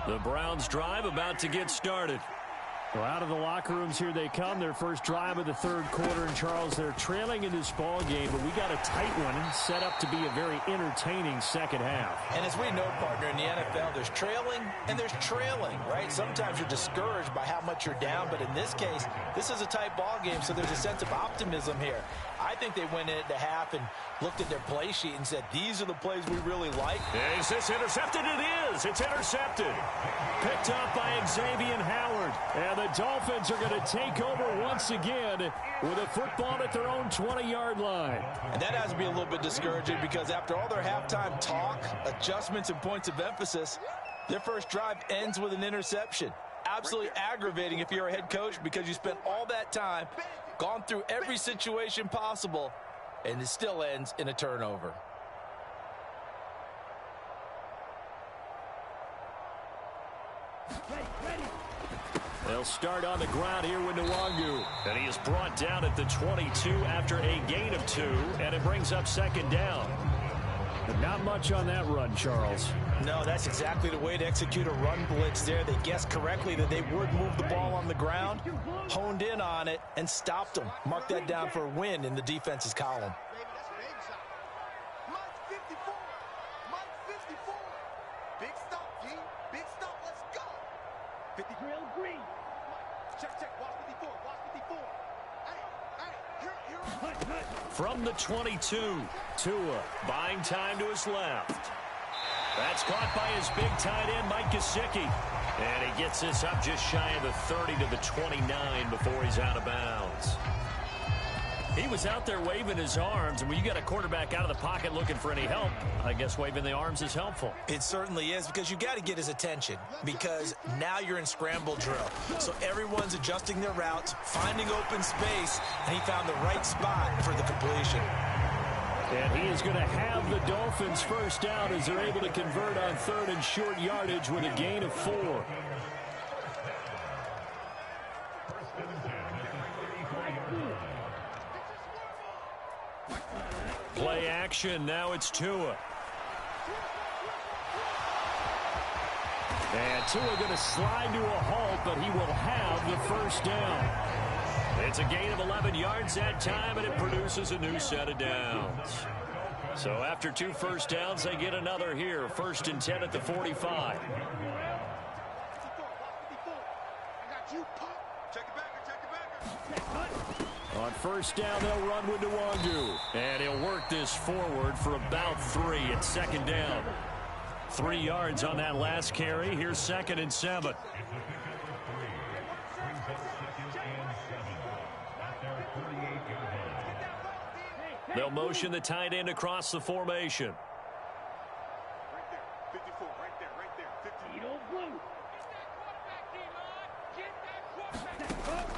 The Browns drive about to get started. Well, out of the locker rooms here they come. Their first drive of the third quarter. And, Charles, they're trailing in this ball game, but we got a tight one set up to be a very entertaining second half. And as we know, partner, in the NFL, there's trailing and there's trailing, right? Sometimes you're discouraged by how much you're down, but in this case, this is a tight ball game, so there's a sense of optimism here. I think they went into half and looked at their play sheet and said, these are the plays we really like. Is this intercepted? It is. It's intercepted. Picked up by Xavier Howard. And the Dolphins are going to take over once again with a football at their own 20-yard line. And that has to be a little bit discouraging because after all their halftime talk, adjustments, and points of emphasis, their first drive ends with an interception. Absolutely aggravating if you're a head coach because you spent all that time, gone through every situation possible, and it still ends in a turnover. They'll start on the ground here with Nwangu. And he is brought down at the 22 after a gain of 2, and it brings up second down. Not much on that run, Charles. No, that's exactly the way to execute a run blitz there. They guessed correctly that they would move the ball on the ground, honed in on it, and stopped them. Mark that down for a win in the defense's column. From the 22, Tua buying time to his left. That's caught by his big tight end, Mike Gesicki. And he gets this up just shy of the 30 to the 29 before he's out of bounds. He was out there waving his arms, and when you got a quarterback out of the pocket looking for any help, I guess waving the arms is helpful. It certainly is, because you got to get his attention, because now you're in scramble drill. So everyone's adjusting their routes, finding open space, and he found the right spot for the completion. And he is going to have the Dolphins first down as they're able to convert on third and short yardage with a gain of 4. Play action. Now it's Tua. And Tua going to slide to a halt, but he will have the first down. It's a gain of 11 yards that time, and it produces a new set of downs. So after 2 first downs, they get another here. 1st and 10 at the 45. On first down, they'll run with Nwangu. And he'll work this forward for about 3 at second down. 3 yards on that last carry. Here's 2nd and 7. They'll motion the tight end across the formation.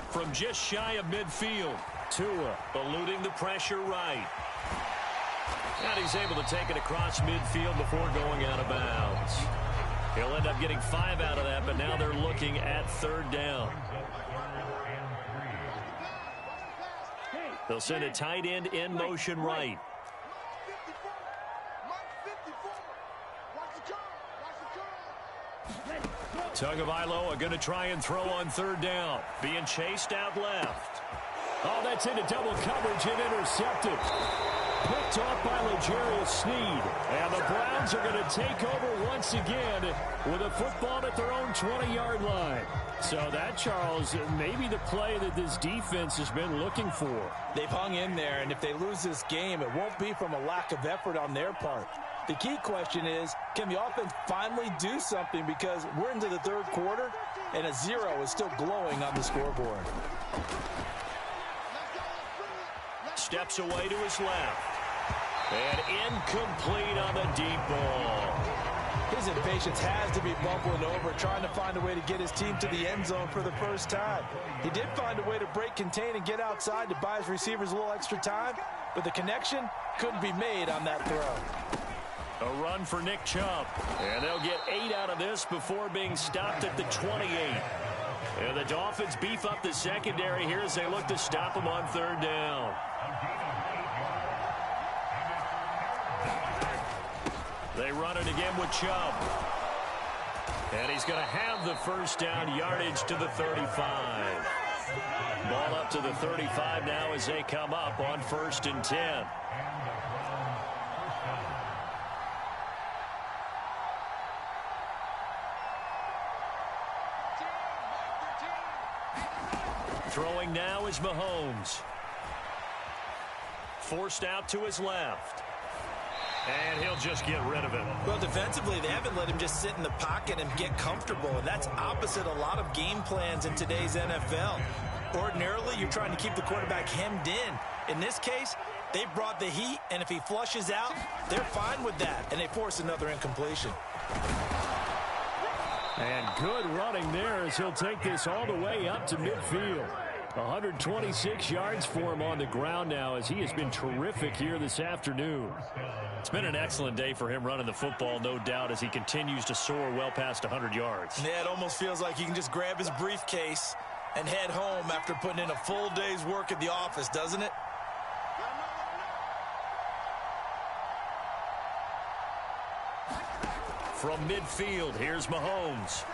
From just shy of midfield, Tua eluding the pressure right. And he's able to take it across midfield before going out of bounds. He'll end up getting 5 out of that, but now they're looking at 3rd down. They'll send a tight end in motion right. Tagovailoa going to try and throw on 3rd down. Being chased out left. Oh, that's into double coverage and intercepted. Picked off by L'Jarius Sneed. And the Browns are going to take over once again with a football at their own 20-yard line. So that, Charles, may be the play that this defense has been looking for. They've hung in there, and if they lose this game, it won't be from a lack of effort on their part. The key question is, can the offense finally do something, because we're into the 3rd quarter, and a 0 is still glowing on the scoreboard. Steps away to his left. And incomplete on the deep ball. His impatience has to be bubbling over, trying to find a way to get his team to the end zone for the first time. He did find a way to break, contain, and get outside to buy his receivers a little extra time, but the connection couldn't be made on that throw. A run for Nick Chubb. And they'll get 8 out of this before being stopped at the 28. And the Dolphins beef up the secondary here as they look to stop him on 3rd down. They run it again with Chubb. And he's going to have the first down, yardage to the 35. Ball up to the 35 now as they come up on 1st and 10. Throwing now is Mahomes. Forced out to his left. And he'll just get rid of it. Well, defensively, they haven't let him just sit in the pocket and get comfortable, and that's opposite a lot of game plans in today's NFL. Ordinarily, you're trying to keep the quarterback hemmed in. In this case, they brought the heat, and if he flushes out, they're fine with that, and they force another incompletion. And good running there as he'll take this all the way up to midfield. 126 yards for him on the ground now as he has been terrific here this afternoon. It's been an excellent day for him running the football, no doubt, as he continues to soar well past 100 yards. Yeah, it almost feels like he can just grab his briefcase and head home after putting in a full day's work at the office, doesn't it? From midfield, here's Mahomes.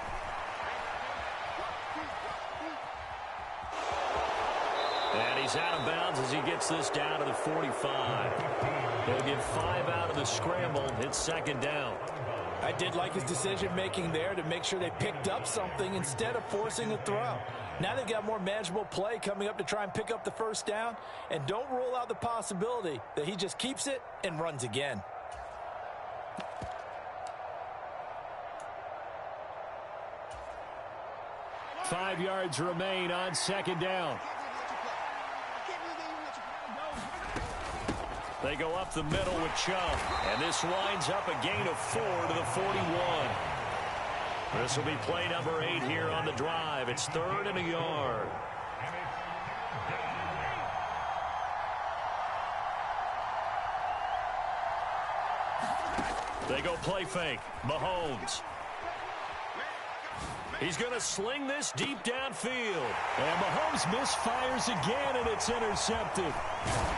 And he's out of bounds as he gets this down to the 45. He'll get 5 out of the scramble. It's 2nd down. I did like his decision-making there to make sure they picked up something instead of forcing a throw. Now they've got more manageable play coming up to try and pick up the first down. And don't rule out the possibility that he just keeps it and runs again. Five yards remain on 2nd down. They go up the middle with Chubb, and this winds up a gain of 4 to the 41. This will be play number 8 here on the drive. It's 3rd and a yard. They go play fake. Mahomes. He's going to sling this deep downfield. And Mahomes misfires again, and it's intercepted.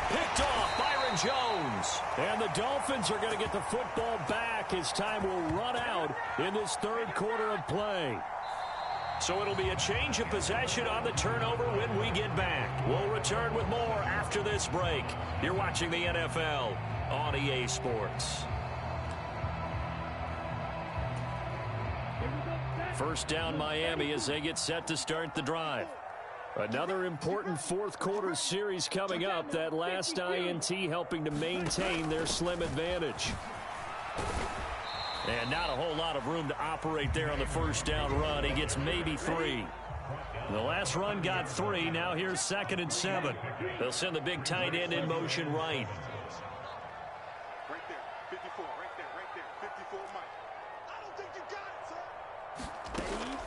Picked off Byron Jones. And the Dolphins are going to get the football back as time will run out in this 3rd quarter of play. So it'll be a change of possession on the turnover when we get back. We'll return with more after this break. You're watching the NFL on EA Sports. First down Miami as they get set to start the drive. Another important 4th quarter series coming up. That last INT helping to maintain their slim advantage. And not a whole lot of room to operate there on the first down run. He gets maybe 3. The last run got 3. Now here's 2nd and 7. They'll send the big tight end in motion right. Right there, 54, right there, 54, Mike. I don't think you got it, sir.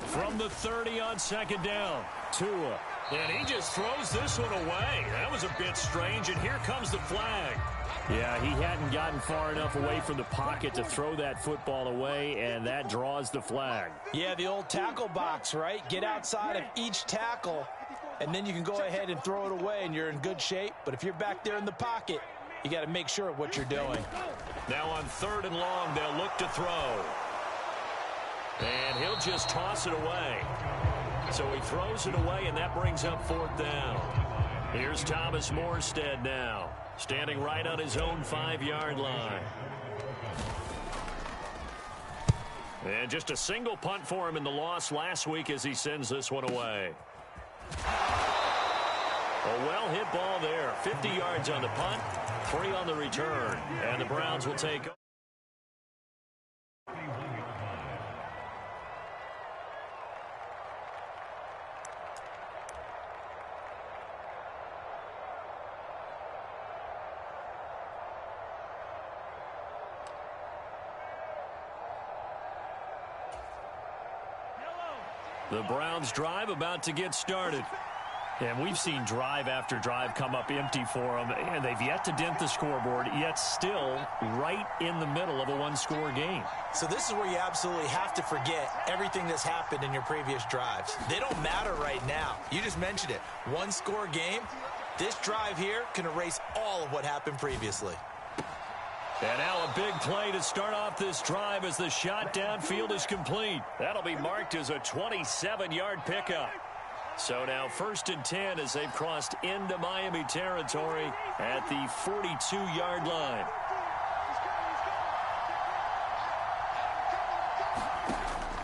From the 30 on 2nd down, Tua. And he just throws this one away. That was a bit strange, and here comes the flag. Yeah, he hadn't gotten far enough away from the pocket to throw that football away, and that draws the flag. Yeah, the old tackle box, right? Get outside of each tackle, and then you can go ahead and throw it away, and you're in good shape. But if you're back there in the pocket, you got to make sure of what you're doing. Now on 3rd and long, they'll look to throw. And he'll just toss it away. So he throws it away, and that brings up 4th down. Here's Thomas Morstead now, standing right on his own 5-yard line. And just a single punt for him in the loss last week as he sends this one away. A well-hit ball there. 50 yards on the punt, 3 on the return. And the Browns will take over. The Browns drive about to get started. And we've seen drive after drive come up empty for them, and they've yet to dent the scoreboard, yet still right in the middle of a one-score game. So this is where you absolutely have to forget everything that's happened in your previous drives. They don't matter right now. You just mentioned it. One-score game. This drive here can erase all of what happened previously. And now a big play to start off this drive as the shot downfield is complete. That'll be marked as a 27-yard pickup. So now 1st and 10 as they've crossed into Miami territory at the 42-yard line.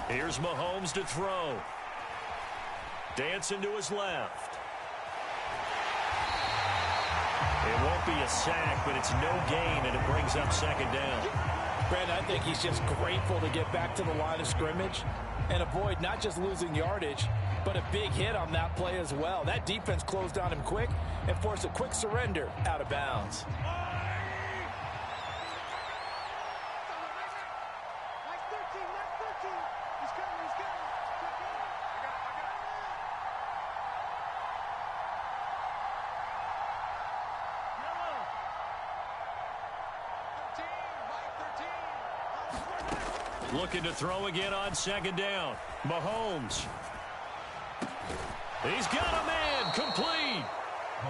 Here's Mahomes to throw. Dancing to his left. It won't be a sack, but it's no gain, and it brings up 2nd down. Brandon, I think he's just grateful to get back to the line of scrimmage and avoid not just losing yardage, but a big hit on that play as well. That defense closed on him quick and forced a quick surrender out of bounds. Looking to throw again on 2nd down. Mahomes. He's got a man, complete.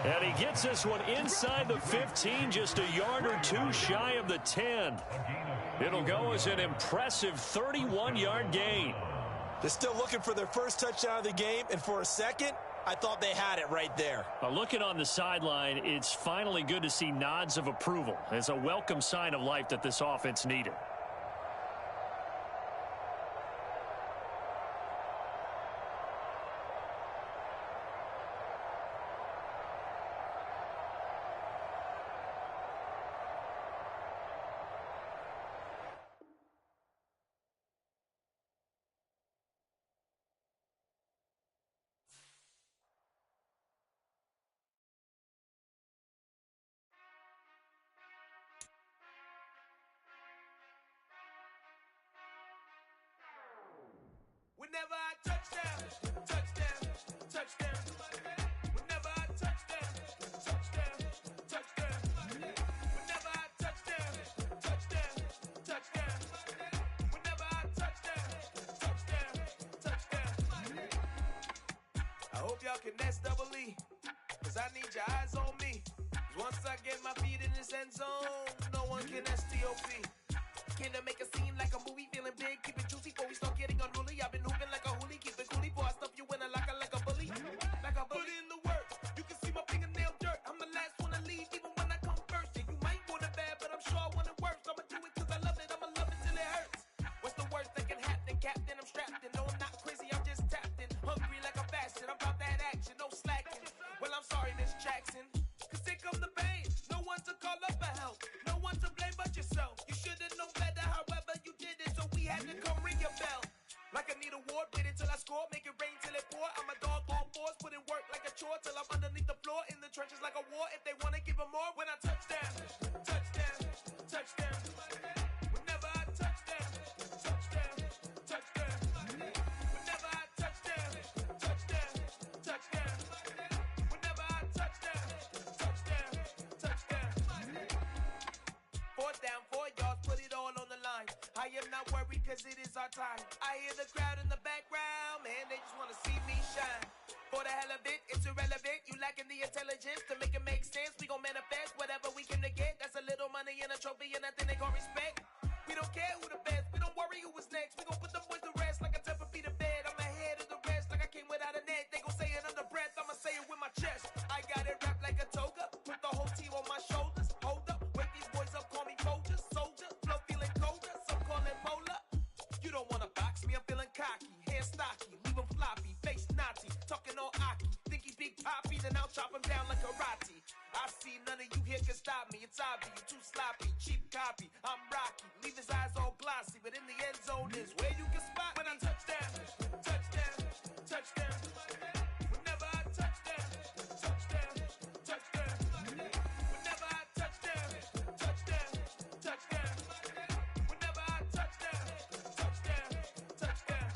And he gets this one inside the 15, just a yard or two shy of the 10. It'll go as an impressive 31-yard gain. They're still looking for their first touchdown of the game, and for a second, I thought they had it right there. Looking on the sideline, it's finally good to see nods of approval. It's a welcome sign of life that this offense needed. Whenever I touchdown, touchdown, touchdown. Whenever I touchdown, touchdown, touchdown. Whenever I touchdown, touchdown, touchdown. Whenever I touchdown, touchdown, touchdown. I hope y'all can S-double-E, cause I need your eyes on me. 'Cause once I get my feet in this end zone, no one can S-T-O-P. Can I make a scene like a movie, feeling big, keep it juicy before we start getting unruly. I've been hooping like a hoolie, keep it coolie, before I stuff you in a locker like a bully. Like a bully. Put in the work, you can see my fingernail dirt. I'm the last one to leave, even when I come first. Yeah, you might want it bad, but I'm sure I want it worse. I'ma do it cause I love it, I'ma love it till it hurts. What's the worst that can happen, Captain? I'm strapped in, no I'm not crazy, I'm just tapped in. Hungry like a bastard, I'm about that action, no slacking. Well, I'm sorry, Miss Jackson, cause here come the pain. No one to call up for help, no one to blame but yourself. You should've known better, however you did it, so we had to come ring your bell. Like I need a award, wait until I score, make it rain till it pour. I'm a dog on fours, put in work like a chore till I'm underneath the floor, in the trenches like a war. If they wanna give them more, when I touchdown, touchdown, touchdown. Whenever I touchdown, touchdown, touchdown. Whenever I touchdown, touchdown, touchdown. Whenever I touchdown, touchdown, touchdown. 4th down, 4 yards, put it all on the line. I am not worried cause it is our time. I hear the crowd in the background, man, they just wanna see me shine. For the hell of it, it's irrelevant. You lacking the intelligence to make it make sense. We gon' manifest whatever we came to get. That's a little money and a trophy and nothing they call respect. We don't care who the best, we don't worry who was next. We gon' put the boys to rest like a temper feet to bed. I'm ahead of the rest like I came without a net. They gon' say it under breath, I'ma say it with my chest. I got it wrapped like a toga, put the whole team on my shoulders. Hold up, wake these boys up, call me Folgers, soldier. Flow feeling colder, some call it polar. You don't wanna box me, I'm feeling cocky. Hair stocky, leave him floppy, face naughty. Talking all aki, think he big poppy, then I'll chop him down like karate. I see none of you here can stop me. It's obvious, you too sloppy, cheap copy. I'm Rocky, leave his eyes all glossy, but in the end zone is where you can spot when I touchdown, touchdown, touchdown. Whenever I touchdown, touchdown, touchdown. Whenever I touchdown, touchdown, touchdown. Whenever I touchdown, touchdown, touchdown.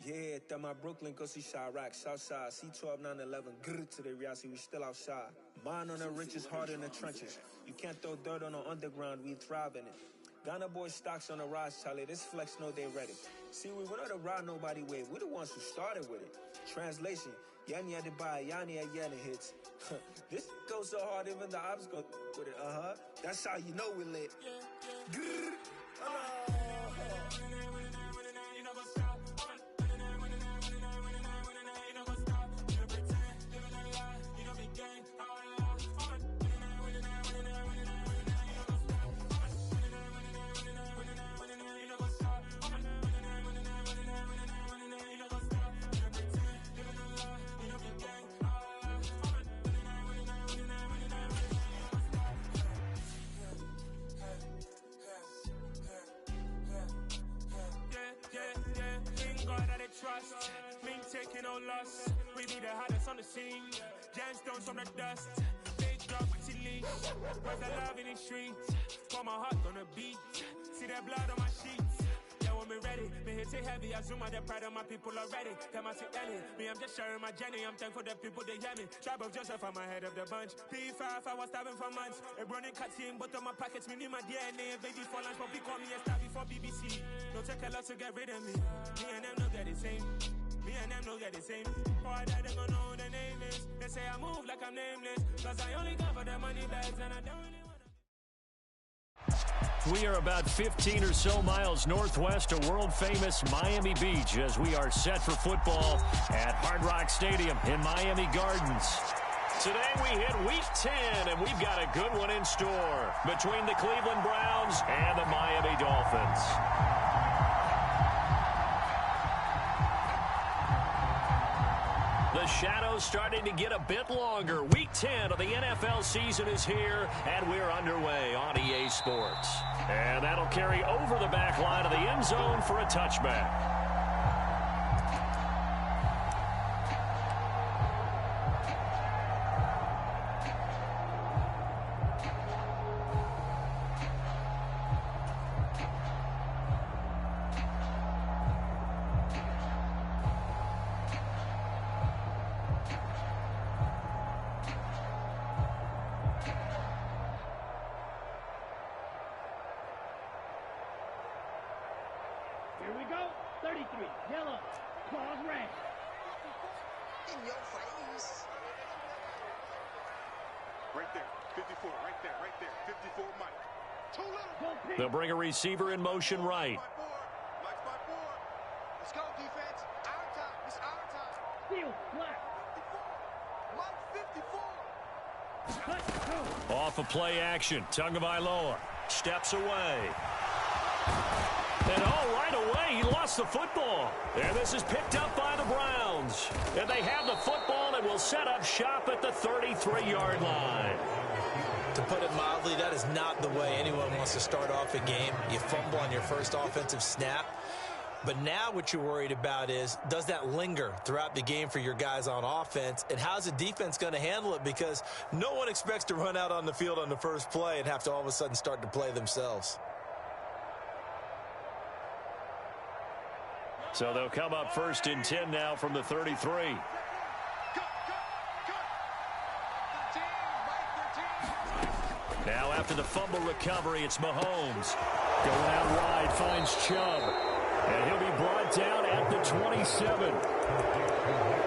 Yeah, that my Brooklyn, go see Chirac, Southside, C12, 911, grr to the reality, we still outside. Mine on the riches, hard in the trenches. You can't throw dirt on the underground, we thrive in it. Ghana boys stocks on the rise, Charlie, this flex know they ready. See, we're not the ride nobody wave, we're the ones who started with it. Translation, Yani had to buy, Yani had Yana hits. This goes so hard, even the ops go with it. That's how you know we lit. Grrr. Trust, me taking no loss. We be the hottest on the scene. Gemstones from the dust. Big drop with leash. Where's the love in the streets? Got my heart on the beat. See that blood on my sheets. Yeah, when me ready, me hit it heavy. I zoom out the pride of my people already. Tell my sick Ellie, me I'm just sharing my journey. I'm thankful the people they hear me. Tribe of Joseph, I'm ahead of the bunch. P5, I was starving for months. A running cut in, but on my pockets, me need my DNA. Baby for lunch, but call me a star before BBC. Don't take a lot to get rid of me. Me and them don't get the same. Me and them don't get the same. Boy, that they gonna know the name is. They say I move like I'm nameless. Cause I only cover the money bags and I don't really wanna. We are about 15 or so miles northwest of world-famous Miami Beach as we are set for football at Hard Rock Stadium in Miami Gardens. Today we hit Week 10, and we've got a good one in store between the Cleveland Browns and the Miami Dolphins. The shadow's starting to get a bit longer. Week 10 of the NFL season is here, and we're underway on EA Sports. And that'll carry over the back line of the end zone for a touchback. Here we go. 33, yellow, claws red. In your face. Right there, 54, right there, 54, Mike. Too little. They'll bring a receiver in motion right. Mike's my board. Let's go, defense. Our time. It's our time. Steal, flat. 54. Mike, 54. Off of play action. Tagovailoa steps away. And right away, he lost the football. And this is picked up by the Browns. And they have the football and will set up shop at the 33-yard line. To put it mildly, that is not the way anyone wants to start off a game. You fumble on your first offensive snap. But now what you're worried about is, does that linger throughout the game for your guys on offense? And how's the defense going to handle it? Because no one expects to run out on the field on the first play and have to all of a sudden start to play themselves. So they'll come up 1st and 10 now from the 33. Now after the fumble recovery, it's Mahomes. Going out wide, finds Chubb. And he'll be brought down at the 27.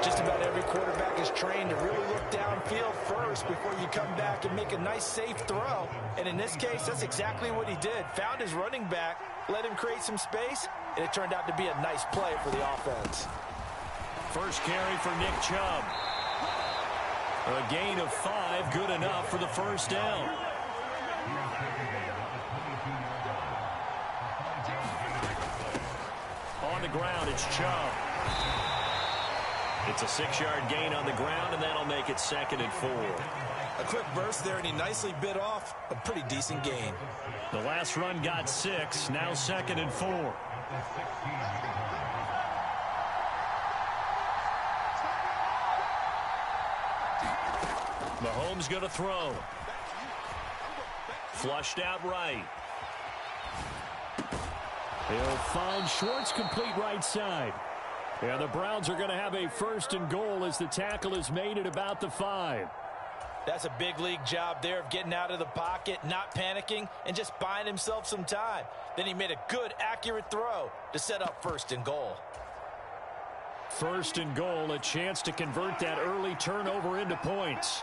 Just about every quarterback is trained to really look downfield first before you come back and make a nice, safe throw. And in this case, that's exactly what he did. Found his running back, let him create some space, and it turned out to be a nice play for the offense. First carry for Nick Chubb. A gain of 5, good enough for the first down. On the ground, it's Chubb. It's a 6-yard gain on the ground, and that'll make it 2nd and 4. A quick burst there, and he nicely bit off a pretty decent gain. The last run got 6, now 2nd and 4. Mahomes going to throw. Flushed out right. He'll find Schwartz complete right side. And the Browns are going to have a 1st and goal as the tackle is made at about the 5. That's a big league job there of getting out of the pocket, not panicking, and just buying himself some time. Then he made a good, accurate throw to set up 1st and goal. 1st and goal, a chance to convert that early turnover into points.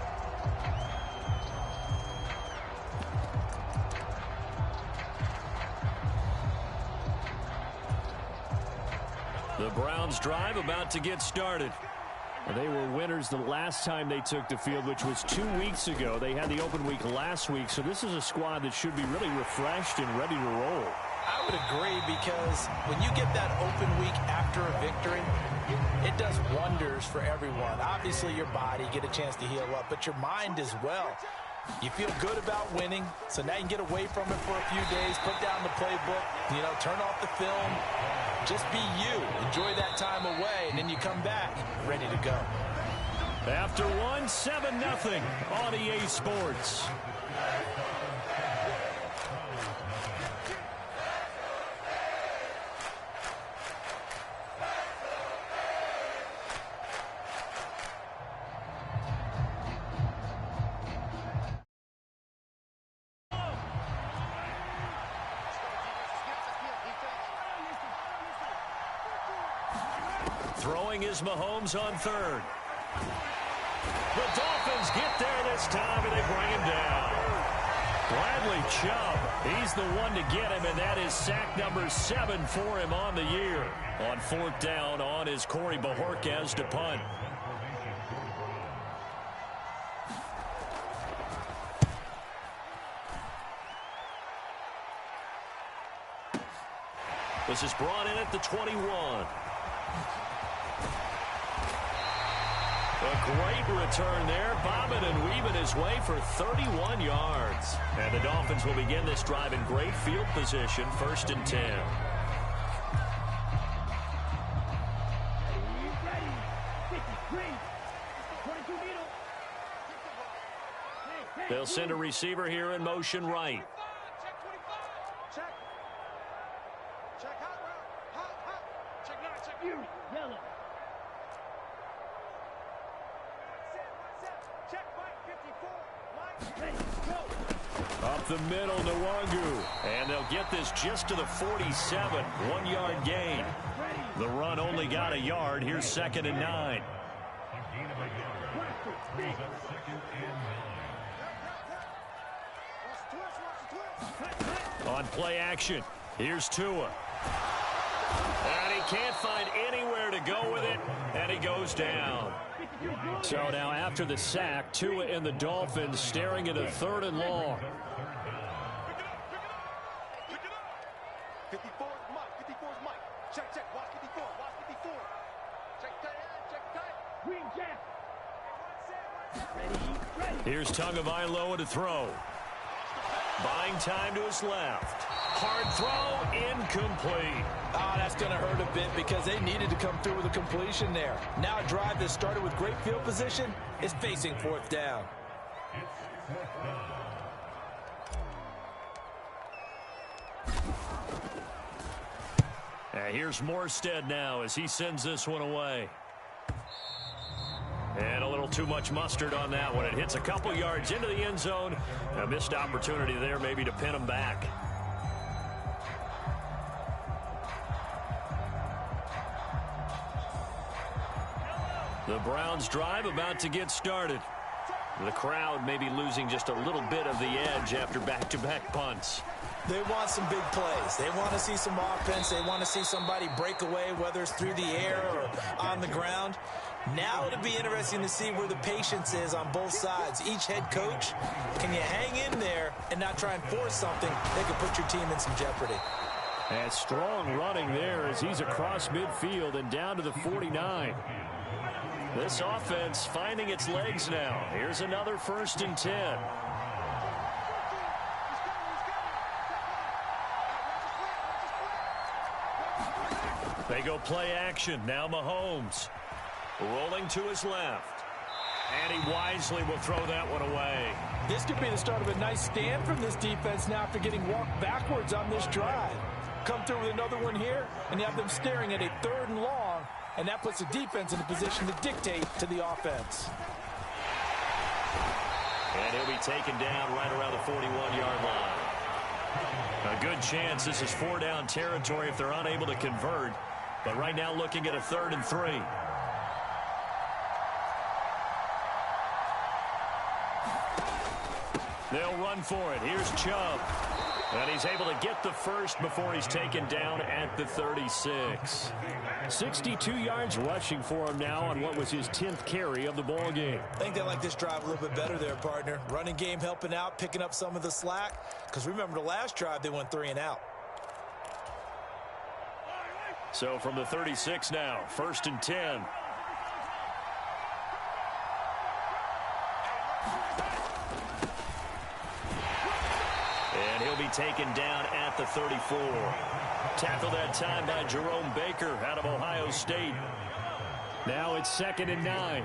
The Browns drive about to get started. They were winners the last time they took the field, which was 2 weeks ago. They had the open week last week, so this is a squad that should be really refreshed and ready to roll. I would agree, because when you get that open week after a victory, it does wonders for everyone. Obviously, your body, get a chance to heal up, but your mind as well. You feel good about winning, so now you can get away from it for a few days, put down the playbook, turn off the film, just be you. Enjoy that time away, and then you come back ready to go. After one, 7-0 on EA Sports. Throwing is Mahomes on third. The Dolphins get there this time, and they bring him down. Bradley Chubb, he's the one to get him, and that is sack number 7 for him on the year. On fourth down, on is Corey Bajorquez to punt. This is brought in at the 21. A great return there, bobbing and weaving his way for 31 yards. And the Dolphins will begin this drive in great field position, 1st and 10. They'll send a receiver here in motion right. Up the middle, Nwangu. And they'll get this just to the 47. 1-yard gain. The run only got a yard. Here's 2nd and 9. On play action, here's Tua. And he can't find anywhere to go with it, and he goes down. So now after the sack, Tua and the Dolphins staring at a 3rd and long. 54 is Mike. 54 is Mike. Check, check. Watch 54. Watch 54. Check tight end. Check tight. Green Jack. Ready. Here's Tagovailoa to throw. Buying time to his left. Hard throw, incomplete. Oh, that's going to hurt a bit, because they needed to come through with a completion there. Now a drive that started with great field position is facing 4th down. Here's Morstead now as he sends this one away. And a little too much mustard on that one. It hits a couple yards into the end zone. A missed opportunity there maybe to pin him back. The Browns drive about to get started. The crowd may be losing just a little bit of the edge after back-to-back punts. They want some big plays. They want to see some offense. They want to see somebody break away, whether it's through the air or on the ground. Now it'll be interesting to see where the patience is on both sides. Each head coach, can you hang in there and not try and force something that could put your team in some jeopardy? And strong running there as he's across midfield and down to the 49. This offense finding its legs now. Here's another 1st and 10. They go play action. Now Mahomes rolling to his left. And he wisely will throw that one away. This could be the start of a nice stand from this defense now after getting walked backwards on this drive. Come through with another one here, and you have them staring at a 3rd and long, and that puts the defense in a position to dictate to the offense. And he'll be taken down right around the 41-yard line. A good chance this is 4-down territory if they're unable to convert. But right now looking at a 3rd and 3. They'll run for it. Here's Chubb. And he's able to get the first before he's taken down at the 36. 62 yards rushing for him now on what was his 10th carry of the ball game. I think they like this drive a little bit better there, partner. Running game helping out, picking up some of the slack. Because remember the last drive, they went 3 and out. So from the 36 now, 1st and 10. And he'll be taken down at the 34. Tackled that time by Jerome Baker out of Ohio State. Now it's 2nd and 9.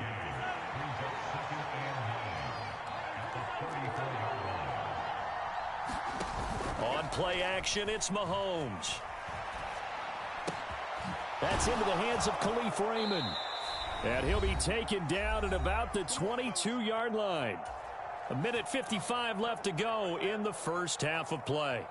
On play action, it's Mahomes. That's into the hands of Khalif Raymond. And he'll be taken down at about the 22-yard line. 1:55 left to go in the first half of play.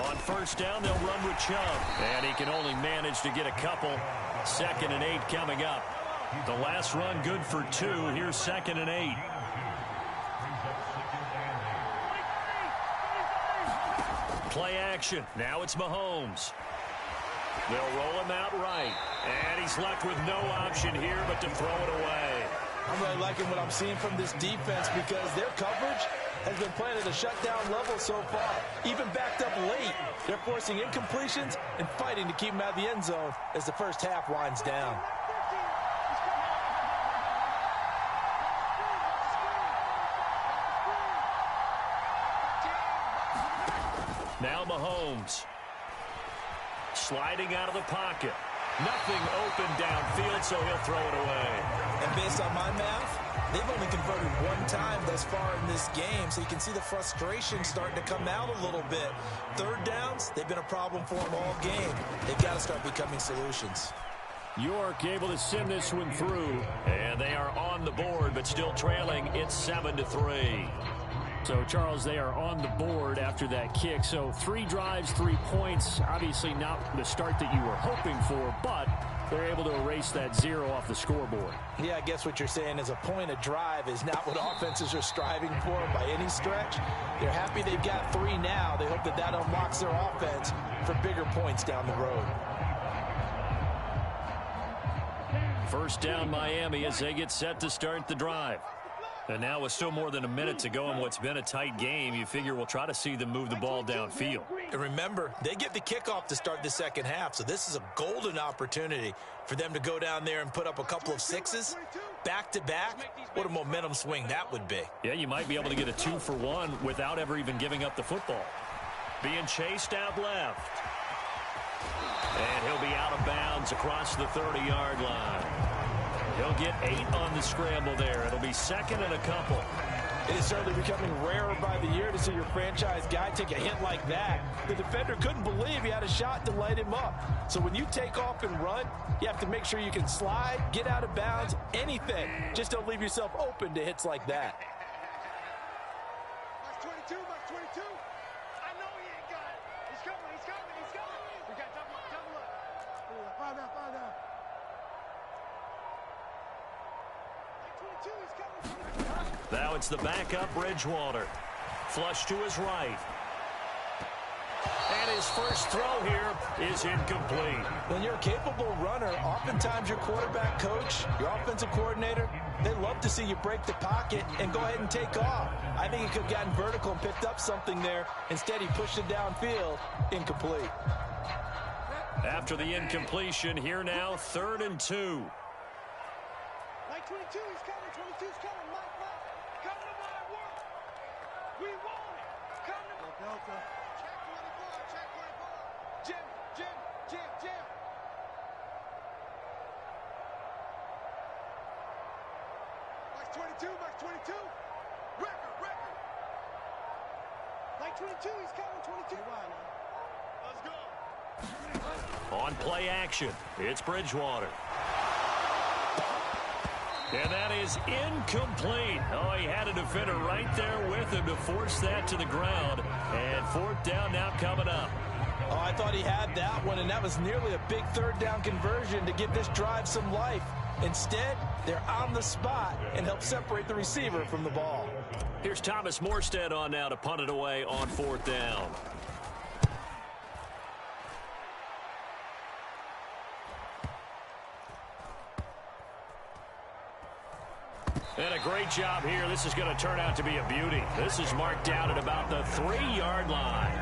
On first down, they'll run with Chubb. And he can only manage to get a couple. 2nd and 8 coming up. The last run good for 2. Here's 2nd and 8. Play action. Now it's Mahomes. They'll roll him out right. And he's left with no option here but to throw it away. I'm really liking what I'm seeing from this defense because their coverage has been playing at a shutdown level so far. Even backed up late, they're forcing incompletions and fighting to keep them out of the end zone as the first half winds down. Now Mahomes. Sliding out of the pocket. Nothing open downfield, so he'll throw it away. And based on my math, they've only converted 1 time thus far in this game, so you can see the frustration starting to come out a little bit. 3rd downs, they've been a problem for them all game. They've got to start becoming solutions. York able to send this one through. And they are on the board, but still trailing. It's 7-3. So, Charles, they are on the board after that kick. So 3 drives, 3 points. Obviously not the start that you were hoping for, but they're able to erase that 0 off the scoreboard. Yeah, I guess what you're saying is a point of drive is not what offenses are striving for by any stretch. They're happy they've got 3 now. They hope that that unlocks their offense for bigger points down the road. First down Miami as they get set to start the drive. And now with still more than a minute to go in what's been a tight game, you figure we'll try to see them move the ball downfield. And remember, they get the kickoff to start the second half, so this is a golden opportunity for them to go down there and put up a couple of 6s back-to-back. What a momentum swing that would be. Yeah, you might be able to get a 2-for-1 without ever even giving up the football. Being chased out left. And he'll be out of bounds across the 30-yard line. He'll get 8 on the scramble there. It'll be 2nd and a couple. It is certainly becoming rarer by the year to see your franchise guy take a hit like that. The defender couldn't believe he had a shot to light him up. So when you take off and run, you have to make sure you can slide, get out of bounds, anything. Just don't leave yourself open to hits like that. Max 22, Max 22. I know he ain't got it. He's coming, he's coming, he's coming. We got double up. Find out, find out. Now it's the backup Bridgewater. Flush to his right. And his first throw here is incomplete. When you're a capable runner, oftentimes your quarterback coach, your offensive coordinator, they love to see you break the pocket and go ahead and take off. I think he could have gotten vertical and picked up something there. Instead, he pushed it downfield, incomplete. After the incompletion, here now, 3rd and 2. Mike 22, he's coming, 22's coming, Mike, come to my work. We want it. Come to Delta. Check 24, check 24. Jim, Jim, Jim, Jim. Mike 22, Mike 22. Record, record. Mike 22, he's coming, 22. Let's go. On play action, it's Bridgewater. And that is incomplete. Oh, he had a defender right there with him to force that to the ground. And 4th down now coming up. Oh, I thought he had that one, and that was nearly a big 3rd down conversion to give this drive some life. Instead, they're on the spot and help separate the receiver from the ball. Here's Thomas Morstead on now to punt it away on 4th down. And a great job here. This is going to turn out to be a beauty. This is marked out at about the 3-yard line.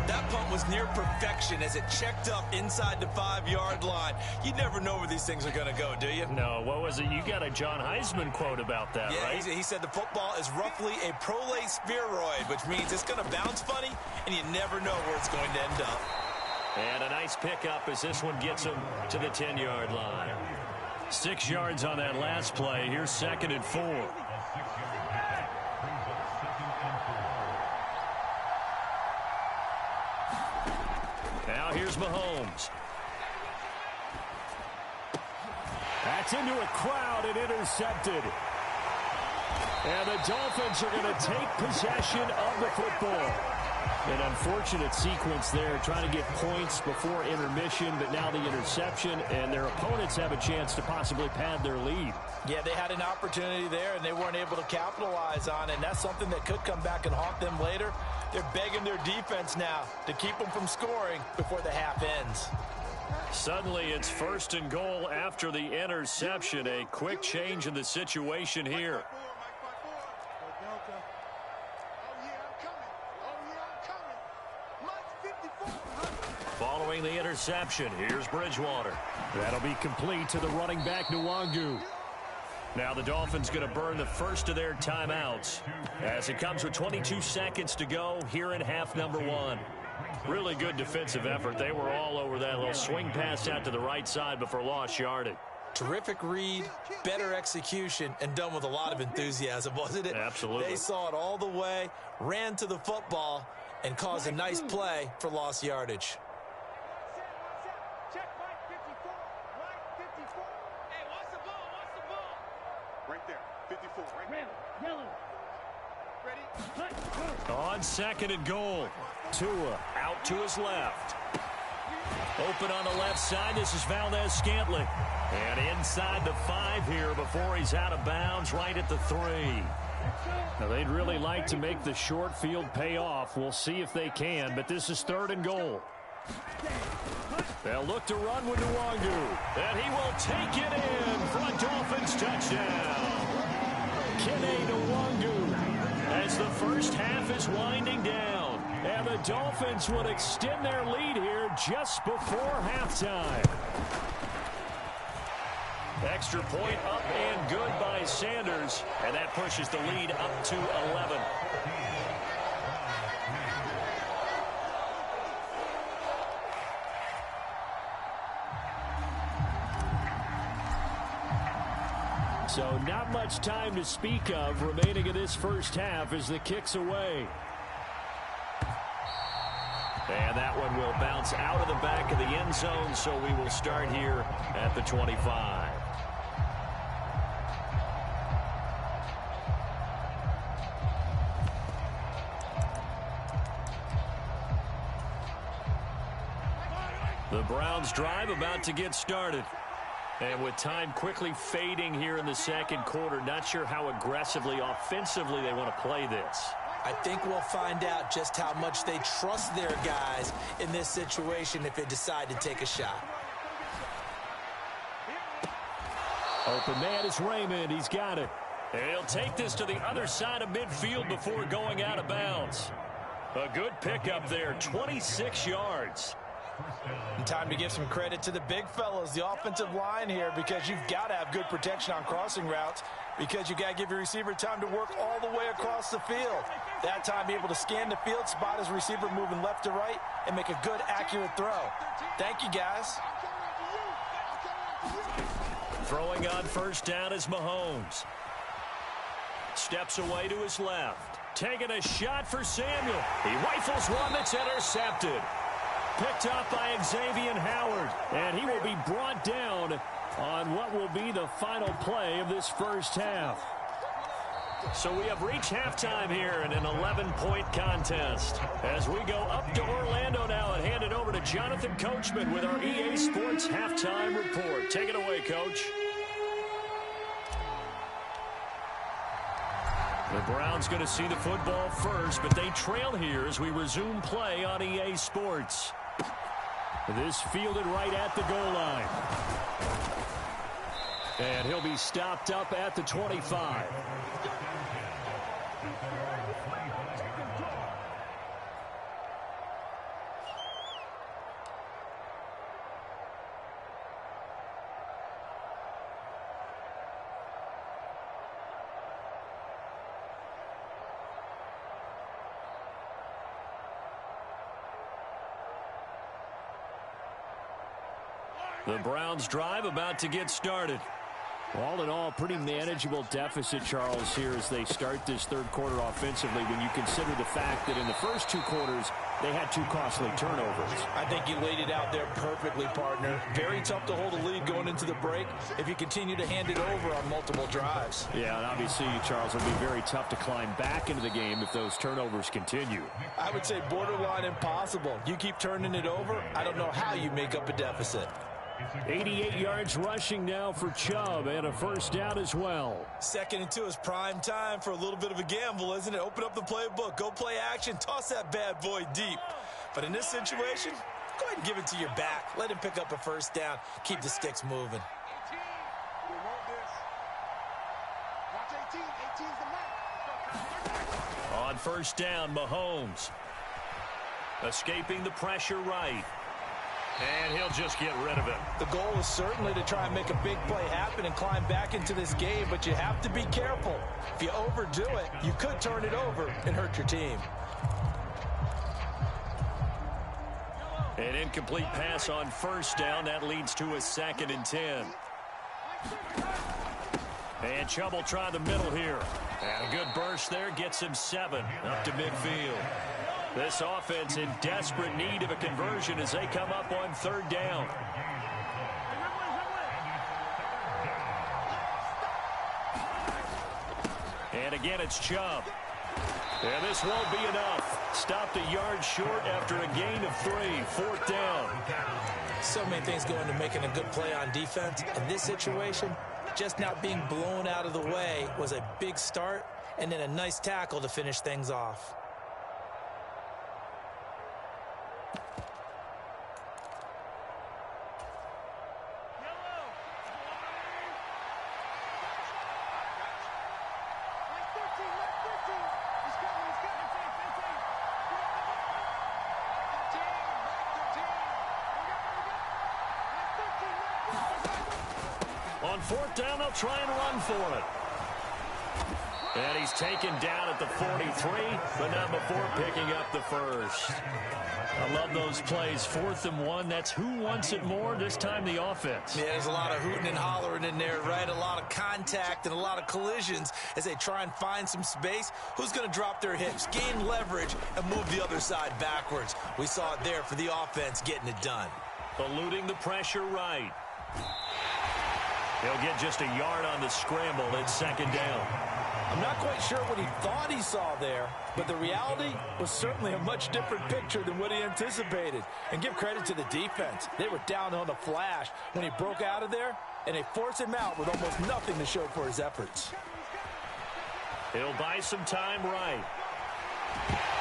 That punt was near perfection as it checked up inside the 5-yard line. You never know where these things are going to go, do you? No, what was it? You got a John Heisman quote about that, yeah, right? He said the football is roughly a prolate spheroid, which means it's going to bounce funny, and you never know where it's going to end up. And a nice pickup as this one gets him to the 10-yard line. 6 yards on that last play. Here's 2nd and 4. Now here's Mahomes. That's into a crowd and intercepted. And the Dolphins are going to take possession of the football. An unfortunate sequence there, trying to get points before intermission, but now the interception, and their opponents have a chance to possibly pad their lead. Yeah, they had an opportunity there, and they weren't able to capitalize on it, and that's something that could come back and haunt them later. They're begging their defense now to keep them from scoring before the half ends. Suddenly, it's 1st and goal after the interception. A quick change in the situation here. Following the interception, here's Bridgewater. That'll be complete to the running back, Nwangu. Now the Dolphins going to burn the first of their timeouts as it comes with 22 seconds to go here in half number 1. Really good defensive effort. They were all over that little swing pass out to the right side before lost yardage. Terrific read, better execution, and done with a lot of enthusiasm, wasn't it? Absolutely. They saw it all the way, ran to the football, and caused a nice play for lost yardage. Check Mike 54. Mike 54. Hey, what's the ball? What's the ball? Right there. 54. Right there. Red, yellow. Ready? Cut. On 2nd and goal, Tua out to his left. Open on the left side, this is Valdez-Scantling. And inside the 5 here before he's out of bounds right at the 3. Now, they'd really like to make the short field pay off. We'll see if they can, but this is 3rd and goal. They'll look to run with Nwangu. And he will take it in for a Dolphins touchdown. Kene Nwangu. As the first half is winding down. And the Dolphins would extend their lead here just before halftime. Extra point up and good by Sanders. And that pushes the lead up to 11. So not much time to speak of remaining in this first half as the kick's away. And that one will bounce out of the back of the end zone, so we will start here at the 25. The Browns drive about to get started. And with time quickly fading here in the second quarter, not sure how aggressively, offensively they want to play this. I think we'll find out just how much they trust their guys in this situation if they decide to take a shot. Open man is Raymond. He's got it. And he'll take this to the other side of midfield before going out of bounds. A good pickup there, 26 yards. And time to give some credit to the big fellas, the offensive line here, because you've got to have good protection on crossing routes, because you got to give your receiver time to work all the way across the field. That time, be able to scan the field, spot his receiver moving left to right, and make a good, accurate throw. Thank you, guys. Throwing on first down is Mahomes. Steps away to his left. Taking a shot for Samuel. He rifles one that's intercepted. Picked up by Xavier Howard. And he will be brought down on what will be the final play of this first half. So we have reached halftime here in an 11-point contest. As we go up to Orlando now and hand it over to Jonathan Coachman with our EA Sports Halftime Report. Take it away, Coach. Browns going to see the football first, but they trail here as we resume play on EA Sports. This fielded right at the goal line. And he'll be stopped up at the 25. The Browns drive about to get started. All in all, pretty manageable deficit, Charles, here as they start this third quarter offensively when you consider the fact that in the first two quarters, they had two costly turnovers. I think you laid it out there perfectly, partner. Very tough to hold a lead going into the break if you continue to hand it over on multiple drives. Yeah, and obviously, Charles, it'll be very tough to climb back into the game if those turnovers continue. I would say borderline impossible. You keep turning it over, I don't know how you make up a deficit. 88 yards rushing now for Chubb, and a first down as well. 2nd and 2 is prime time for a little bit of a gamble, isn't it? Open up the playbook, go play action, toss that bad boy deep. But in this situation, go ahead and give it to your back. Let him pick up a first down. Keep the sticks moving. 18. We want this. Watch 18. 18's the mark. On first down, Mahomes. Escaping the pressure right. And he'll just get rid of it. The goal is certainly to try and make a big play happen and climb back into this game, but you have to be careful. If you overdo it, you could turn it over and hurt your team. An incomplete pass on first down. That leads to a 2nd and 10. And Chubb will try the middle here. And a good burst there gets him 7 up to midfield. This offense in desperate need of a conversion as they come up on third down. And again, it's Chubb. And this won't be enough. Stopped a yard short after a gain of 3. 4th down. So many things go into making a good play on defense. In this situation, just not being blown out of the way was a big start, and then a nice tackle to finish things off. On 4th down, they'll try and run for it. And he's taken down at the 43, but not before picking up the first. I love those plays. 4th and 1, that's who wants it more, this time the offense. Yeah, there's a lot of hooting and hollering in there, right? A lot of contact and a lot of collisions as they try and find some space. Who's going to drop their hips, gain leverage, and move the other side backwards? We saw it there for the offense getting it done. Eluding the pressure right. He'll get just a yard on the scramble. It's 2nd down. I'm not quite sure what he thought he saw there, but the reality was certainly a much different picture than what he anticipated. And give credit to the defense. They were down on the flash when he broke out of there, and they forced him out with almost nothing to show for his efforts. He'll buy some time right.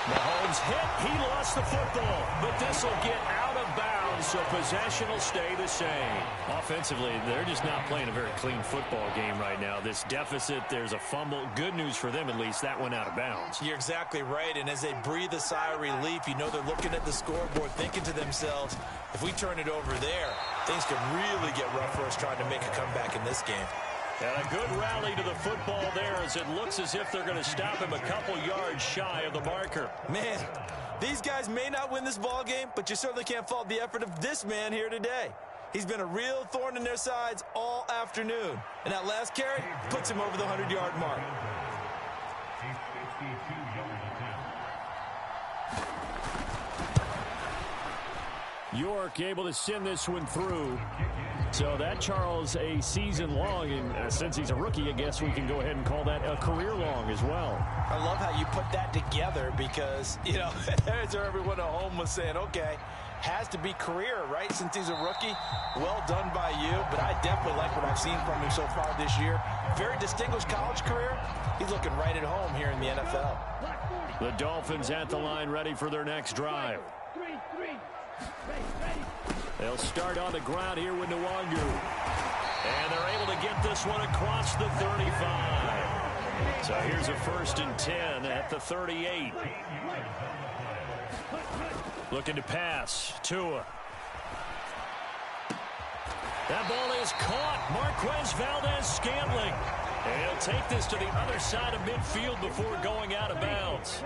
Mahomes hit. He lost the football, but this will get out of bounds, so possession will stay the same. Offensively, they're just not playing a very clean football game right now. This deficit, there's a fumble. Good news for them, at least. That went out of bounds. You're exactly right, and as they breathe a sigh of relief, you know they're looking at the scoreboard thinking to themselves, if we turn it over there, things could really get rough for us trying to make a comeback in this game. And a good rally to the football there as it looks as if they're going to stop him a couple yards shy of the marker. Man, these guys may not win this ball game, but you certainly can't fault the effort of this man here today. He's been a real thorn in their sides all afternoon. And that last carry puts him over the 100-yard mark. York able to send this one through. So that, Charles, a season long, and since he's a rookie, I guess we can go ahead and call that a career long as well. I love how you put that together because, you know, as everyone at home was saying, okay, has to be career, right, since he's a rookie. Well done by you, but I definitely like what I've seen from him so far this year. Very distinguished college career. He's looking right at home here in the NFL. The Dolphins at the line, ready for their next drive. They'll start on the ground here with Nwangu. And they're able to get this one across the 35. So here's a 1st and 10 at the 38. Looking to pass. Tua. That ball is caught. Marquez Valdez-Scantling. And he'll take this to the other side of midfield before going out of bounds.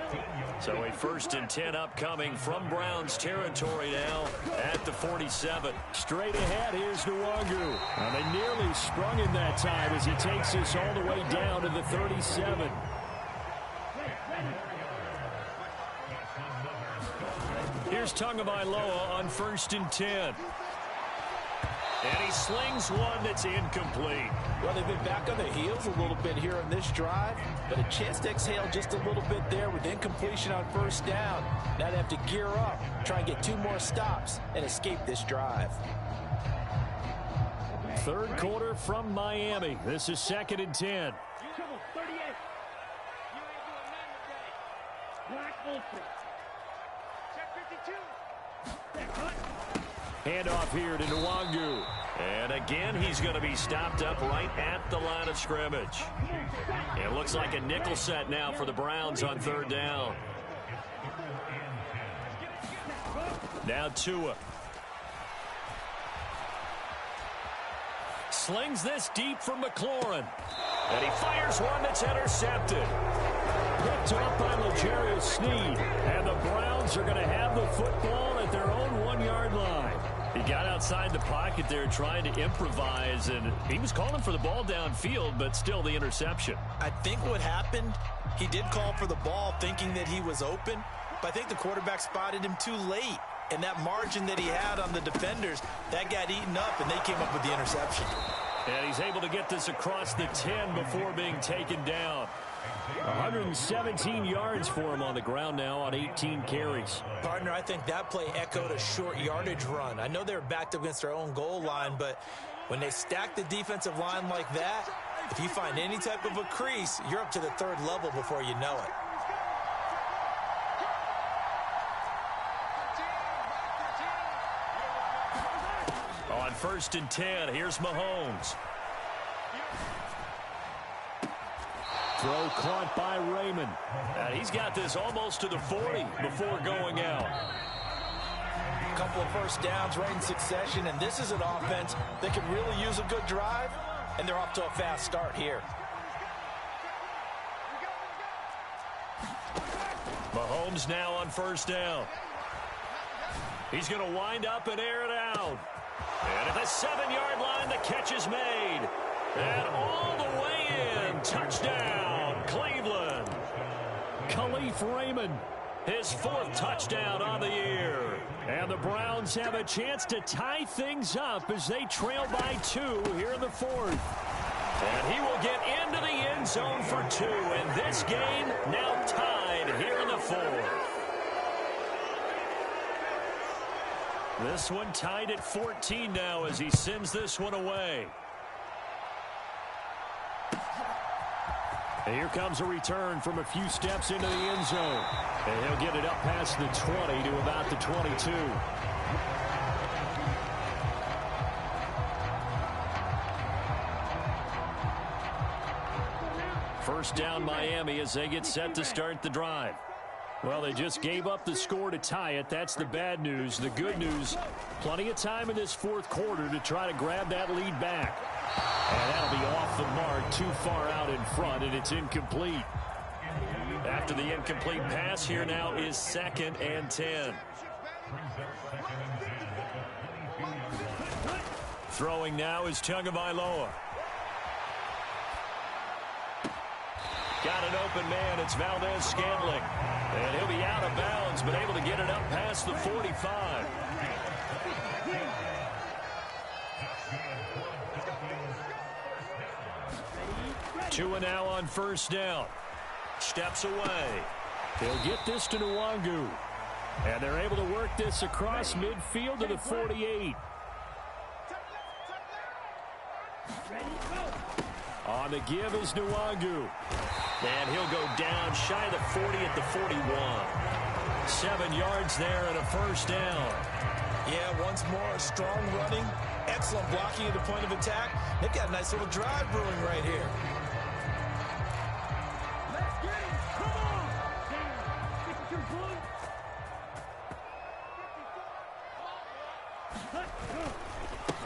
So a 1st and 10 upcoming from Browns territory now at the 47. Straight ahead, here's Nwangu. And they nearly sprung him that time as he takes this all the way down to the 37. Here's Tagovailoa on 1st and 10. And he slings one that's incomplete. Well, they've been back on their heels a little bit here on this drive, but a chance to exhale just a little bit there with incompletion on 1st down. Now they have to gear up, try and get 2 more stops, and escape this drive. 3rd quarter from Miami. This is 2nd and 10. Trouble 38. You ain't doing nothing today. Black Ultra. Check 52. Handoff here to Nwangu. And again, he's going to be stopped up right at the line of scrimmage. It looks like a nickel set now for the Browns on 3rd down. Now Tua. Slings this deep from McLaurin. And he fires one that's intercepted. Picked up by L'Jarius Sneed. And the Browns are going to have the football at their own 1-yard line. He got outside the pocket there trying to improvise, and he was calling for the ball downfield, but still the interception. I think what happened, he did call for the ball thinking that he was open, but I think the quarterback spotted him too late. And that margin that he had on the defenders, that got eaten up, and they came up with the interception. And he's able to get this across the 10 before being taken down. 117 yards for him on the ground now on 18 carries. Partner, I think that play echoed a short yardage run. I know they were backed up against their own goal line, but when they stack the defensive line like that, if you find any type of a crease, you're up to the 3rd level before you know it. On 1st and 10, here's Mahomes. Throw caught by Raymond. And he's got this almost to the 40 before going out. A couple of 1st downs right in succession, and this is an offense that could really use a good drive, and they're off to a fast start here. Mahomes now on 1st down. He's going to wind up and air it out. And at the 7-yard line, the catch is made. And all the way in. Touchdown, Cleveland. Khalif Raymond, his 4th touchdown on the year. And the Browns have a chance to tie things up as they trail by 2 here in the 4th. And he will get into the end zone for 2. And this game now tied here in the 4th. This one tied at 14 now as he sends this one away. And here comes a return from a few steps into the end zone. And he'll get it up past the 20 to about the 22. First down Miami as they get set to start the drive. Well, they just gave up the score to tie it. That's the bad news. The good news, plenty of time in this 4th quarter to try to grab that lead back. And that'll be off the mark, too far out in front, and it's incomplete. After the incomplete pass, here now is 2nd and 10. Throwing now is Tagovailoa. Got an open man. It's Valdez-Scantling. And he'll be out of bounds, but able to get it up past the 45. Tua now on 1st down. Steps away. He'll get this to Nwangu. And they're able to work this across midfield to the 48. On the give is Nwangu. And he'll go down shy of the 40 at the 41. 7 yards there and a first down. Yeah, once more, strong running, excellent blocking at the point of attack. They've got a nice little drive brewing right here. Let's get him. Come on.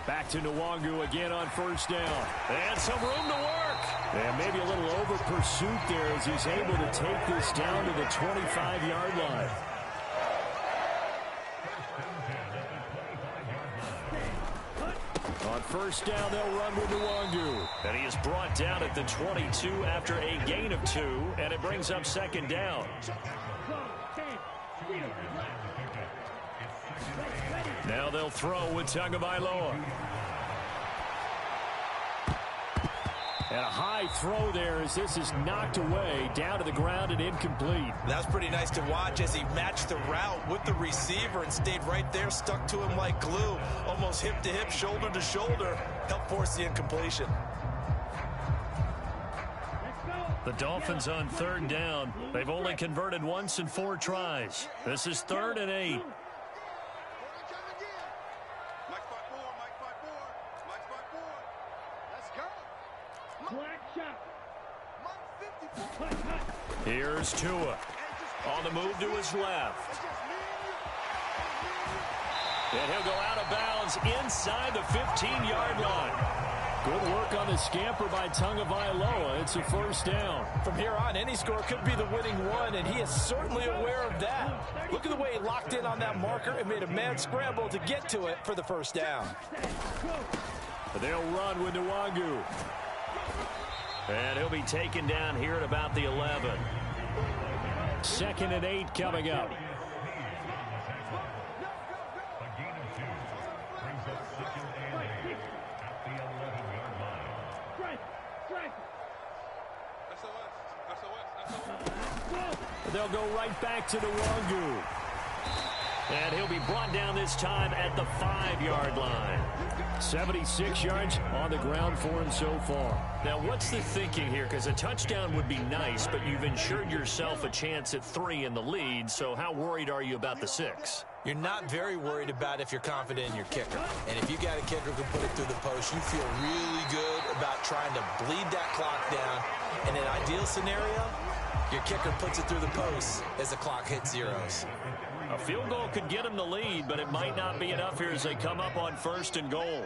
Back to Nwangu again on first down. And some room to work. And maybe a little over pursuit there as he's able to take this down to the 25-yard line. On first down, they'll run with Nwangu. And he is brought down at the 22 after a gain of 2, and it brings up second down. Now they'll throw with Tagovailoa. And a high throw there as this is knocked away, down to the ground and incomplete. That's pretty nice to watch as he matched the route with the receiver and stayed right there, stuck to him like glue, almost hip to hip, shoulder to shoulder, helped force the incompletion. The Dolphins on third down. They've only converted once in 4 tries. This is 3rd and 8. Here's Tua. On the move to his left. And he'll go out of bounds inside the 15-yard line. Good work on the scamper by Tagovailoa. It's a first down. From here on, any score could be the winning one, and he is certainly aware of that. Look at the way he locked in on that marker and made a mad scramble to get to it for the first down. They'll run with Nwangu. And he'll be taken down here at about the 11. 2nd and 8 coming up. They'll go right back to Nwangu. And he'll be brought down this time at the 5-yard line. 76 yards on the ground for him so far. Now, what's the thinking here? Because a touchdown would be nice, but you've ensured yourself a chance at 3 in the lead, so how worried are you about the 6? You're not very worried about if you're confident in your kicker. And if you got a kicker who can put it through the post, you feel really good about trying to bleed that clock down. In an ideal scenario, your kicker puts it through the post as the clock hits zeros. A field goal could get them the lead, but it might not be enough here as they come up on 1st and goal.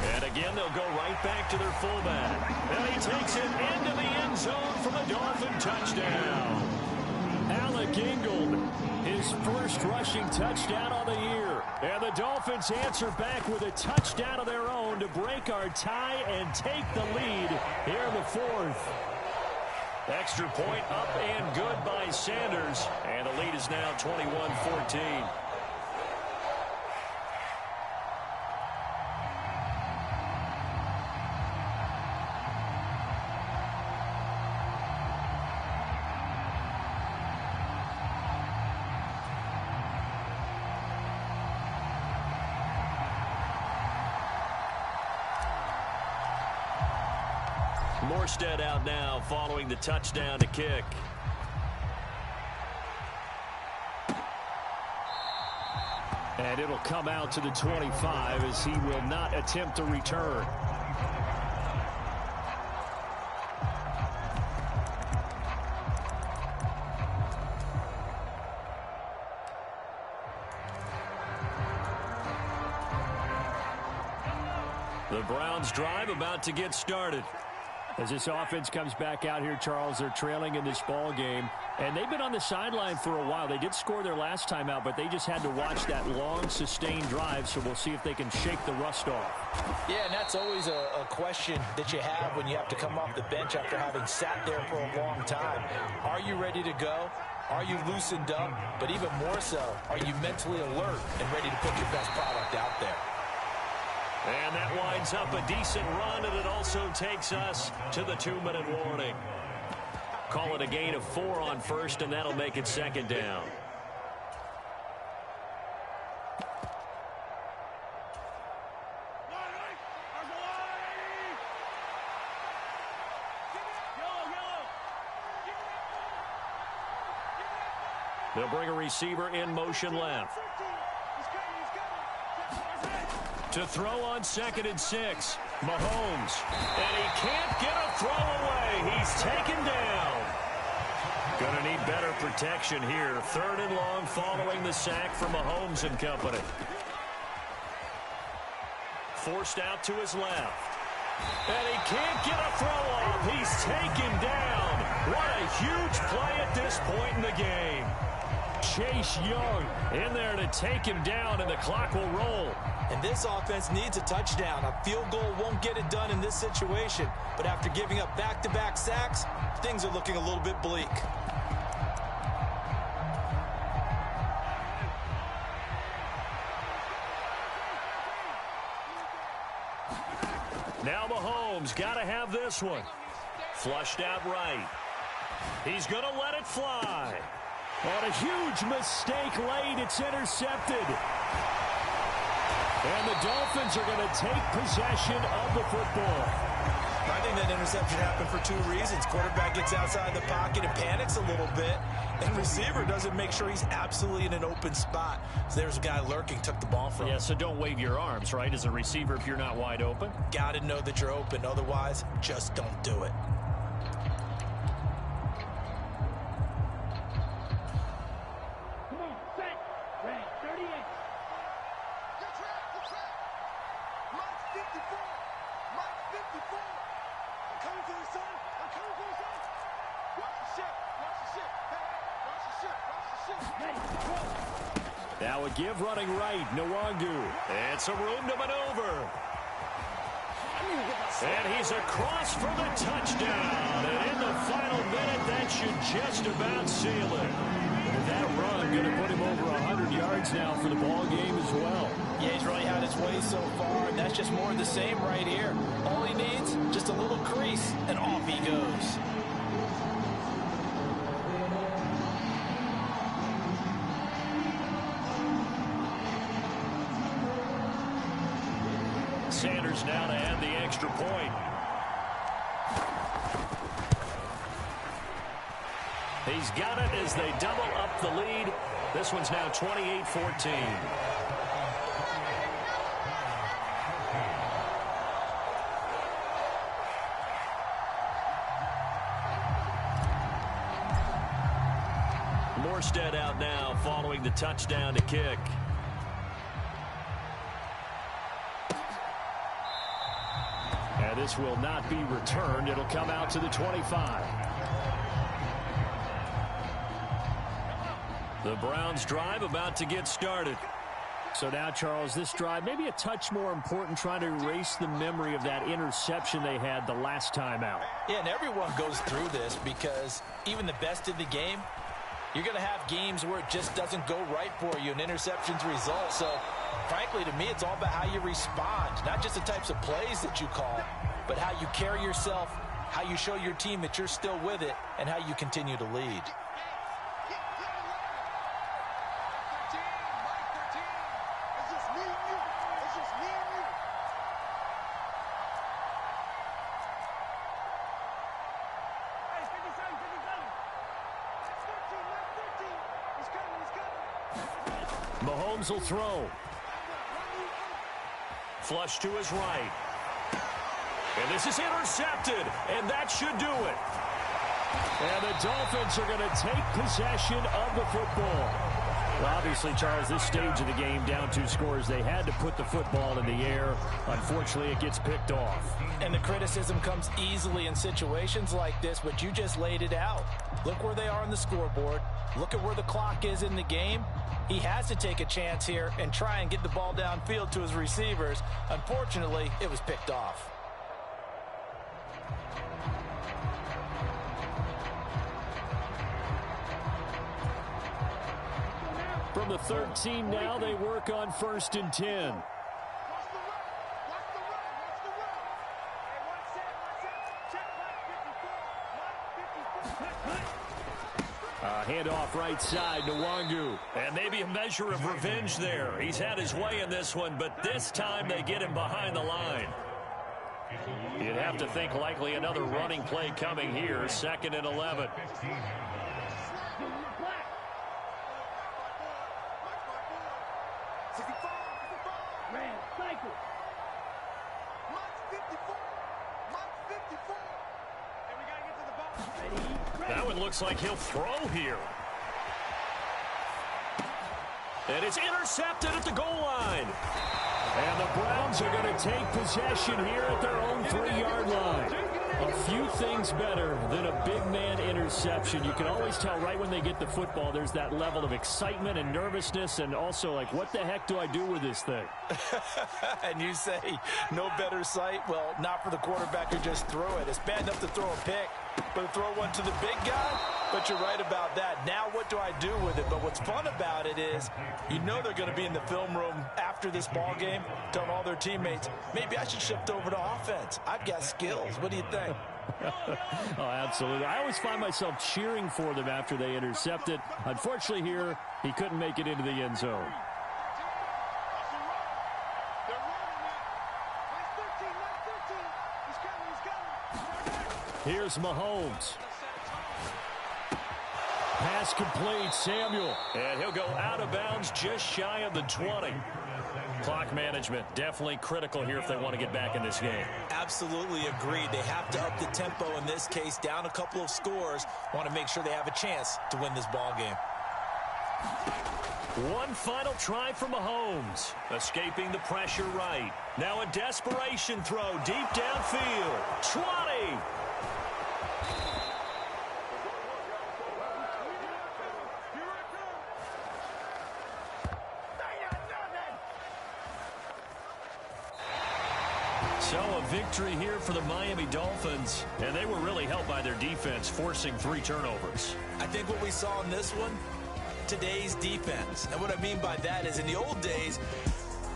And again, they'll go right back to their fullback. And he takes it into the end zone for the Dolphin touchdown. Alec Ingold, his first rushing touchdown on the year. And the Dolphins answer back with a touchdown of their own to break our tie and take the lead here in the 4th. Extra point up and good by Sanders. And the lead is now 21-14. Morstead out now following the touchdown to kick. And it'll come out to the 25 as he will not attempt to return. The Browns drive about to get started. As this offense comes back out here, Charles, they're trailing in this ball game. And they've been on the sideline for a while. They did score their last time out, but they just had to watch that long, sustained drive. So we'll see if they can shake the rust off. Yeah, and that's always a question that you have when you have to come off the bench after having sat there for a long time. Are you ready to go? Are you loosened up? But even more so, are you mentally alert and ready to put your best product out there? And that winds up a decent run, and it also takes us to the 2-minute warning. call it a gain of 4 on first, and that'll make it second down. They'll bring a receiver in motion left. To throw on 2nd and 6. Mahomes. And he can't get a throw away. He's taken down. Gonna need better protection here. 3rd and long following the sack from Mahomes and company. Forced out to his left. And he can't get a throw off. He's taken down. What a huge play at this point in the game. Chase Young in there to take him down, and the clock will roll. And this offense needs a touchdown. A field goal won't get it done in this situation. But after giving up back-to-back sacks, things are looking a little bit bleak. Now Mahomes got to have this one. Flushed out right. He's going to let it fly. And a huge mistake late. It's intercepted. And the Dolphins are going to take possession of the football. I think that interception happened for 2 reasons. Quarterback gets outside the pocket and panics a little bit. And receiver doesn't make sure he's absolutely in an open spot. So there's a guy lurking, took the ball from him. Yeah, so don't wave your arms, right, as a receiver if you're not wide open. Got to know that you're open. Otherwise, just don't do it. Come on, set. Red 38. Good track, good track. Mike 54. Mike 54. I'm coming for you, son. I'm coming for you, son. Watch the ship. Watch the ship. Hey, watch the ship. Watch the ship. Ready, go. Now a give running right. Nwangu. And some room to maneuver. And he's across for the touchdown. And in the final minute, that should just about seal it. That run going to put him over 100 yards now for the ball game as well. Yeah, he's really had his way so far, and that's just more of the same right here. All he needs, just a little crease, and off he goes. Sanders now to add the extra point. He's got it as they double up the lead. This one's now 28-14. Morstead out now following the touchdown to kick. And this will not be returned. It'll come out to the 25. The Browns drive about to get started. So now, Charles, this drive maybe a touch more important, trying to erase the memory of that interception they had the last time out. Yeah, and everyone goes through this because even the best in the game, you're going to have games where it just doesn't go right for you and interceptions result. So, frankly, to me, it's all about how you respond, not just the types of plays that you call, but how you carry yourself, how you show your team that you're still with it, and how you continue to lead. Mahomes will throw. Flush to his right. And this is intercepted, and that should do it. And the Dolphins are going to take possession of the football. Well, obviously, Charles, this stage of the game, down 2 scores, they had to put the football in the air. Unfortunately, it gets picked off. And the criticism comes easily in situations like this, but you just laid it out. Look where they are on the scoreboard. Look at where the clock is in the game. He has to take a chance here and try and get the ball downfield to his receivers. Unfortunately, it was picked off. From the 13 now, they work on 1st and 10. Watch the run. Watch the run. Watch the run. Hey, one set. Check Mike 54. Mike 54. Handoff right side to Wangu. And maybe a measure of revenge there. He's had his way in this one, but this time they get him behind the line. You'd have to think likely another running play coming here. 2nd and 11. That one looks like he'll throw here. And it's intercepted at the goal line. And the Browns are going to take possession here at their own 3-yard line. A few things better than a big man interception. You can always tell right when they get the football, there's that level of excitement and nervousness, and also like, what the heck do I do with this thing? And you say no better sight? Well, not for the quarterback who just threw it. It's bad enough to throw a pick, but to throw one to the big guy? But you're right about that. Now what do I do with it? But what's fun about it is you know they're going to be in the film room after this ball game telling all their teammates, maybe I should shift over to offense. I've got skills. What do you think? Oh, absolutely. I always find myself cheering for them after they intercept it. Unfortunately here, he couldn't make it into the end zone. Here's Mahomes. Pass complete, Samuel. And he'll go out of bounds just shy of the 20. Clock management definitely critical here if they want to get back in this game. Absolutely agreed. They have to up the tempo in this case, down a couple of scores. Want to make sure they have a chance to win this ball game. One final try for Mahomes. Escaping the pressure right. Now a desperation throw deep downfield. 20. So a victory here for the Miami Dolphins, and they were really helped by their defense, forcing 3 turnovers. I think what we saw in this one, today's defense. And what I mean by that is in the old days,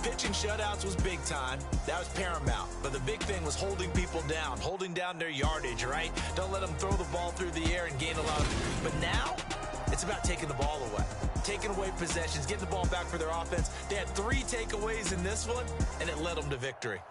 pitching shutouts was big time. That was paramount. But the big thing was holding people down, holding down their yardage, right? Don't let them throw the ball through the air and gain a lot of. But now, it's about taking the ball away. Taking away possessions, getting the ball back for their offense. They had 3 takeaways in this one, and it led them to victory.